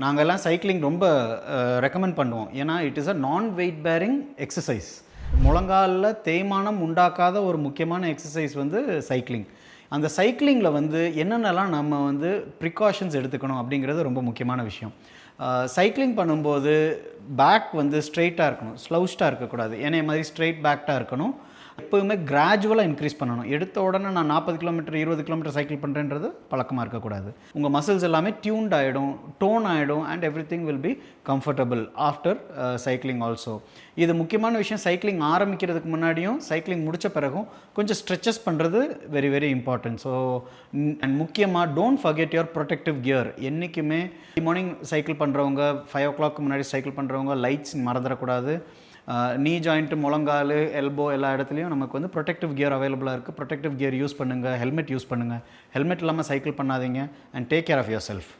நாங்கள்லாம் சைக்கிளிங் ரொம்ப ரெக்கமெண்ட் பண்ணுவோம். ஏன்னா இட் இஸ் அ நான் வெயிட் பேரிங் எக்ஸசைஸ். முழங்காலில் தேய்மானம் உண்டாக்காத ஒரு முக்கியமான எக்ஸசைஸ் வந்து சைக்கிளிங். அந்த சைக்கிளிங்கில் வந்து என்னென்னலாம் நம்ம வந்து ப்ரிகாஷன்ஸ் எடுத்துக்கணும் அப்படிங்கிறது ரொம்ப முக்கியமான விஷயம். சைக்கிளிங் பண்ணும்போது பேக் வந்து ஸ்ட்ரெயிட்டாக இருக்கணும், ஸ்லவுஸ்டாக இருக்கக்கூடாது. ஏன்னா மாதிரி ஸ்ட்ரெயிட் பேக்டாக இருக்கணும். எப்போவுமே கிராஜுவலாக இன்க்ரீஸ் பண்ணணும். எடுத்த உடனே நான் 40 கிலோமீட்டர் 20 கிலோமீட்டர் சைக்கிள் பண்ணுறேன்றது பழக்கமாக இருக்கக்கூடாது. உங்கள் மசில்ஸ் எல்லாமே டியூன்ட் ஆகிடும், டோன் ஆகிடும், and every thing will be comfortable after cycling also. இது முக்கியமான விஷயம். சைக்கிளிங் ஆரம்பிக்கிறதுக்கு முன்னாடியும் சைக்கிளிங் முடித்த பிறகும் கொஞ்சம் ஸ்ட்ரெச்சஸ் பண்ணுறது very very important. So and முக்கியமாக don't forget your protective gear. என்றைக்குமே மார்னிங் சைக்கிள் பண்ணுறவங்க 5 o'clock முன்னாடி சைக்கிள் பண்ணுறவங்க லைட்ஸ் மறந்துடக்கூடாது. நீ ஜாயிண்ட்டு, முழங்கால், எல்போ எல்லா இடத்துலையும் நமக்கு வந்து ப்ரொடெக்டிவ் கியர் அவைலபிளாக இருக்குது. ப்ரொடெக்டிவ் கியர் யூஸ் பண்ணுங்கள், ஹெல்மெட் யூஸ் பண்ணுங்கள். ஹெல்மெட் இல்லாமல் சைக்கிள் பண்ணாதீங்க. And take care of your self.